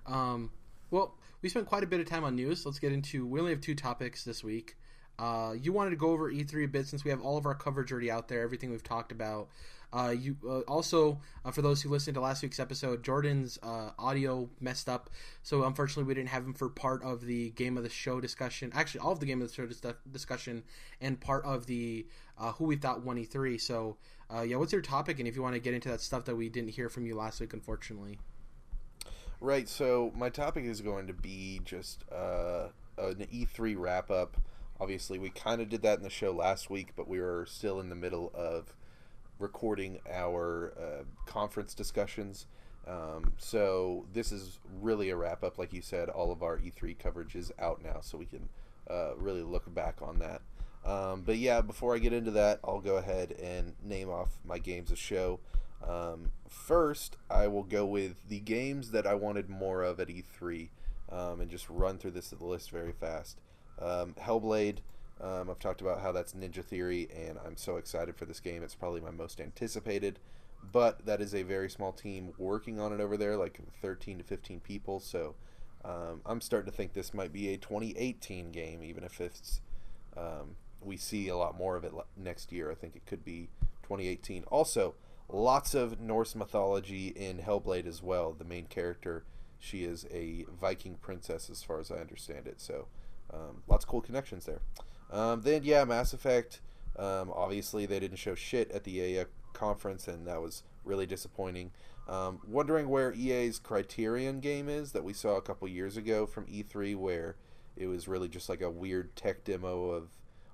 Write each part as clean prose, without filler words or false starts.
Um, well, we spent quite a bit of time on news. Let's get into. We only have two topics this week. You wanted to go over E3 a bit since we have all of our coverage already out there, everything we've talked about. You also, for those who listened to last week's episode, Jordan's audio messed up, so unfortunately we didn't have him for part of the game of the show discussion. Actually, all of the game of the show discussion and part of the who we thought won E3. So, yeah, what's your topic? And if you want to get into that stuff that we didn't hear from you last week, unfortunately. Right, so my topic is going to be just an E3 wrap up. Obviously, we kind of did that in the show last week, but we were still in the middle of recording our conference discussions. So this is really a wrap up. Like you said, all of our E3 coverage is out now, so we can really look back on that. But yeah, before I get into that, I'll go ahead and name off my games of show. First, I will go with the games that I wanted more of at E3, and just run through this list very fast. Hellblade, I've talked about how that's Ninja Theory, and I'm so excited for this game. It's probably my most anticipated, but that is a very small team working on it over there, like 13 to 15 people, so I'm starting to think this might be a 2018 game, even if we see a lot more of it next year. I think it could be 2018. Also, lots of Norse mythology in Hellblade as well. The main character, she is a Viking princess as far as I understand it, so lots of cool connections there. Then, yeah, Mass Effect. Obviously, they didn't show shit at the EA conference, and that was really disappointing. Wondering where EA's Criterion game is that we saw a couple years ago from E3, where it was really just like a weird tech demo of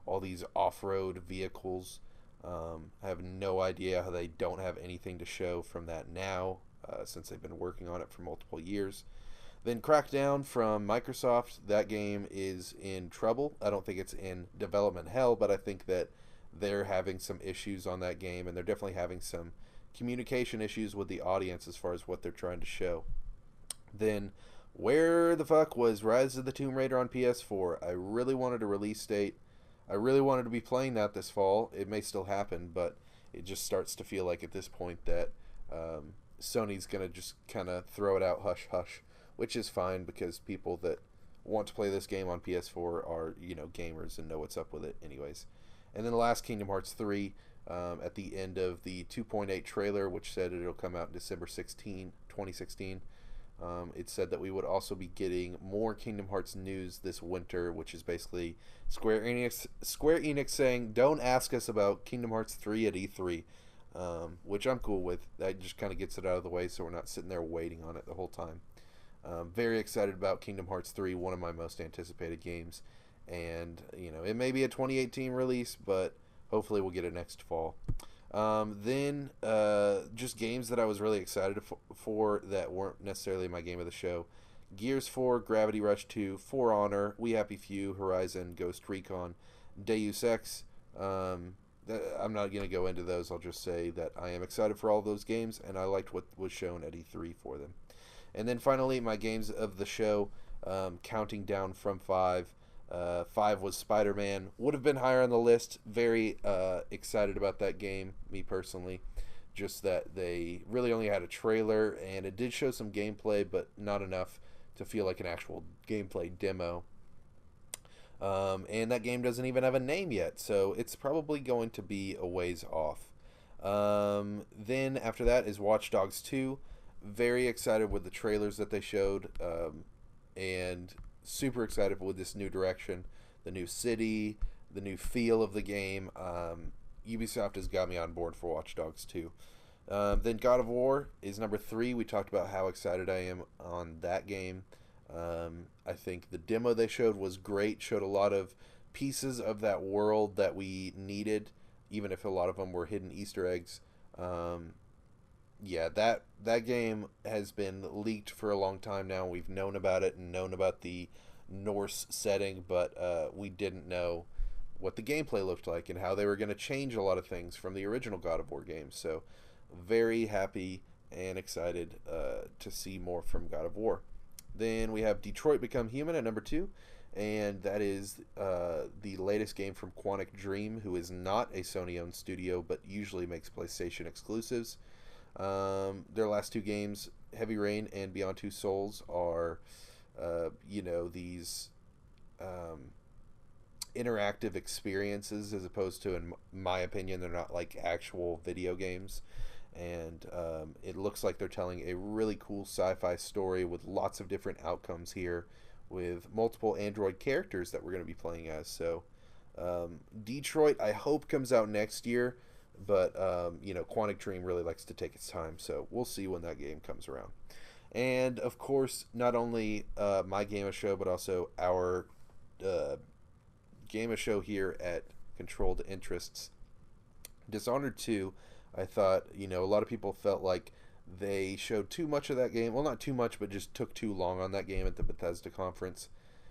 all these off-road vehicles. I have no idea how they don't have anything to show from that now, since they've been working on it for multiple years. Then Crackdown from Microsoft. That game is in trouble. I don't think it's in development hell, but I think that they're having some issues on that game, and they're definitely having some communication issues with the audience as far as what they're trying to show. Then, where the fuck was Rise of the Tomb Raider on PS4? I really wanted a release date. I really wanted to be playing that this fall. It may still happen, but it just starts to feel like at this point that Sony's going to just kind of throw it out hush hush, which is fine because people that want to play this game on PS4 are, gamers and know what's up with it anyways. And then the last, Kingdom Hearts 3, at the end of the 2.8 trailer, which said it'll come out December 16, 2016. It said that we would also be getting more Kingdom Hearts news this winter, which is basically Square Enix saying, don't ask us about Kingdom Hearts 3 at E3, which I'm cool with. That just kind of gets it out of the way so we're not sitting there waiting on it the whole time. Very excited about Kingdom Hearts 3, one of my most anticipated games. And, it may be a 2018 release, but hopefully we'll get it next fall. Then just games that I was really excited for that weren't necessarily my game of the show. Gears 4, Gravity Rush 2, For Honor, We Happy Few, Horizon, Ghost Recon, Deus Ex. I'm not going to go into those. I'll just say that I am excited for all those games, and I liked what was shown at E3 for them. And then finally, my games of the show, counting down from 5. 5 was Spider-Man. Would have been higher on the list. Very excited about that game, me personally. Just that they really only had a trailer, and it did show some gameplay, but not enough to feel like an actual gameplay demo. And that game doesn't even have a name yet, so it's probably going to be a ways off. Then after that is Watch Dogs 2. Very excited with the trailers that they showed, and super excited with this new direction, the new city, the new feel of the game. Ubisoft has got me on board for Watch Dogs 2. Then God of War is number 3. We talked about how excited I am on that game. I think the demo they showed was great, showed a lot of pieces of that world that we needed, even if a lot of them were hidden Easter eggs. Yeah, that game has been leaked for a long time now. We've known about it and known about the Norse setting, but we didn't know what the gameplay looked like and how they were going to change a lot of things from the original God of War games. So very happy and excited to see more from God of War. Then we have Detroit Become Human at number 2, and that is the latest game from Quantic Dream, who is not a Sony-owned studio but usually makes PlayStation exclusives. Their last two games, Heavy Rain and Beyond Two Souls, are these interactive experiences, as opposed to, in my opinion, they're not like actual video games. And it looks like they're telling a really cool sci-fi story with lots of different outcomes here, with multiple android characters that we're going to be playing as. So Detroit, I hope, comes out next year, but Quantic Dream really likes to take its time, so we'll see when that game comes around. And of course, not only my Game of Show, but also our Game of Show here at Controlled Interests, Dishonored 2. I thought, a lot of people felt like they showed too much of that game. Well, not too much, but just took too long on that game at the Bethesda conference.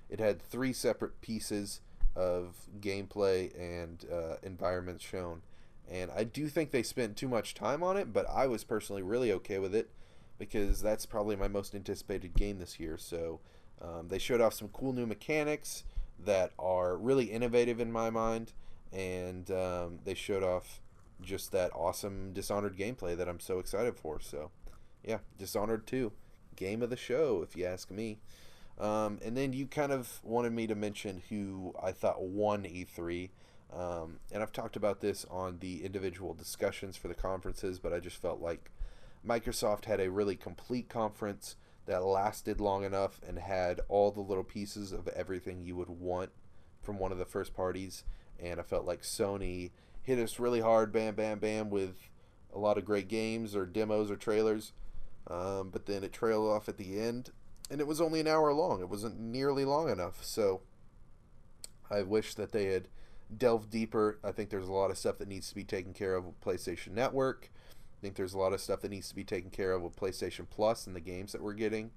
It had 3 separate pieces of gameplay and environments shown. And I do think they spent too much time on it, but I was personally really okay with it, because that's probably my most anticipated game this year. So they showed off some cool new mechanics that are really innovative in my mind, and they showed off just that awesome Dishonored gameplay that I'm so excited for. So yeah, Dishonored 2, game of the show, if you ask me. And then you kind of wanted me to mention who I thought won E3. And I've talked about this on the individual discussions for the conferences, but I just felt like Microsoft had a really complete conference that lasted long enough and had all the little pieces of everything you would want from one of the first parties. And I felt like Sony hit us really hard, bam, bam, bam, with a lot of great games or demos or trailers. But then it trailed off at the end, and it was only an hour long. It wasn't nearly long enough. So I wish that they had delved deeper. I think there's a lot of stuff that needs to be taken care of with PlayStation Network. I think there's a lot of stuff that needs to be taken care of with PlayStation Plus and the games that we're getting.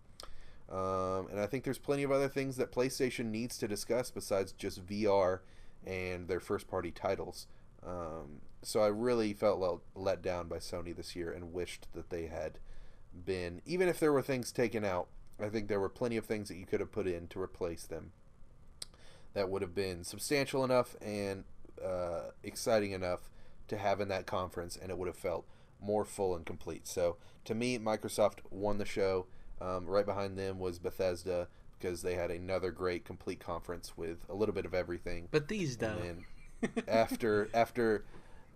And I think there's plenty of other things that PlayStation needs to discuss besides just VR and their first-party titles. So I really felt let down by Sony this year, and wished that they had been, even if there were things taken out, I think there were plenty of things that you could have put in to replace them that would have been substantial enough and exciting enough to have in that conference, and it would have felt more full and complete. So to me, Microsoft won the show. Right behind them was Bethesda, because they had another great complete conference with a little bit of everything. Bethesda. And then after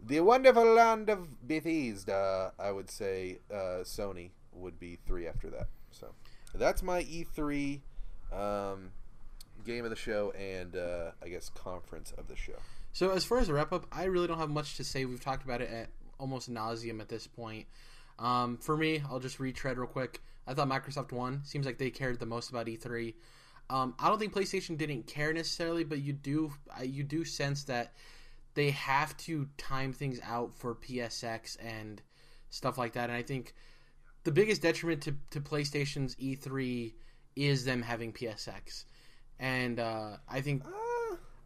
the wonderful land of Bethesda, I would say Sony would be 3 after that. So that's my E3 game of the show and I guess conference of the show. So as far as the wrap up, I really don't have much to say. We've talked about it at almost nauseum at this point. For me, I'll just retread real quick. I thought Microsoft won. Seems like they cared the most about E3. I don't think PlayStation didn't care necessarily, but you do sense that they have to time things out for PSX and stuff like that. And I think the biggest detriment to PlayStation's E3 is them having PSX. And I think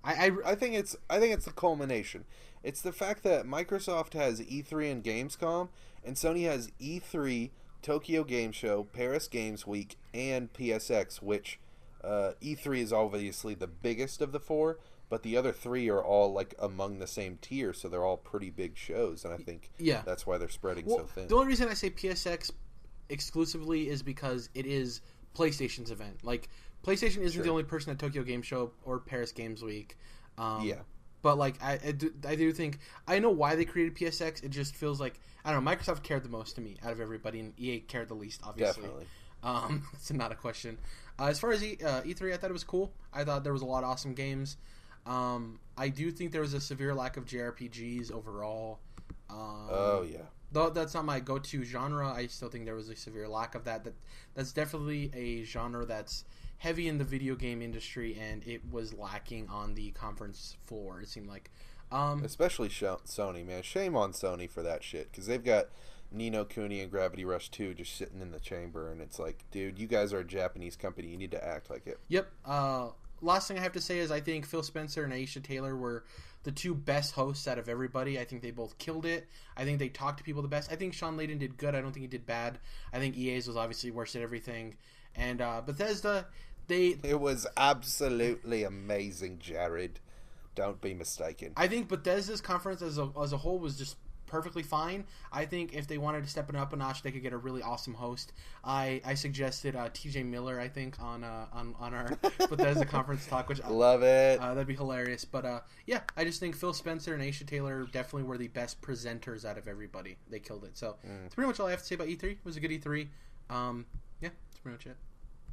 I think it's the culmination. It's the fact that Microsoft has E3 and Gamescom, and Sony has E3, Tokyo Game Show, Paris Games Week, and PSX, which E3 is obviously the biggest of the 4, but the other 3 are all like among the same tier, so they're all pretty big shows, and I think that's why they're spreading so thin. The only reason I say PSX exclusively is because it is PlayStation's event. Like, PlayStation isn't the only person at Tokyo Game Show or Paris Games Week. But like I do think I know why they created PSX. It just feels like, I don't know, Microsoft cared the most to me out of everybody, and EA cared the least, obviously. Definitely. It's not a question. As far as E3, I thought it was cool. I thought there was a lot of awesome games. I do think there was a severe lack of JRPGs overall. Though that's not my go-to genre, I still think there was a severe lack of that. That's definitely a genre that's heavy in the video game industry, and it was lacking on the conference floor, it seemed like. Especially Sony, man. Shame on Sony for that shit, because they've got Ni no Kuni and Gravity Rush 2 just sitting in the chamber, and it's like, dude, you guys are a Japanese company. You need to act like it. Yep. Last thing I have to say is I think Phil Spencer and Aisha Taylor were the 2 best hosts out of everybody. I think they both killed it. I think they talked to people the best. I think Sean Layden did good. I don't think he did bad. I think EA's was obviously worst at everything. And Bethesda, It was absolutely amazing, Jared. Don't be mistaken. I think Bethesda's conference as a whole was just perfectly fine. I think if they wanted to step it up a notch, they could get a really awesome host. I suggested TJ Miller, I think, on our Bethesda conference talk, which love it. That'd be hilarious. But yeah, I just think Phil Spencer and Aisha Taylor definitely were the best presenters out of everybody. They killed it. So that's pretty much all I have to say about E3. It was a good E3. Yeah, that's pretty much it.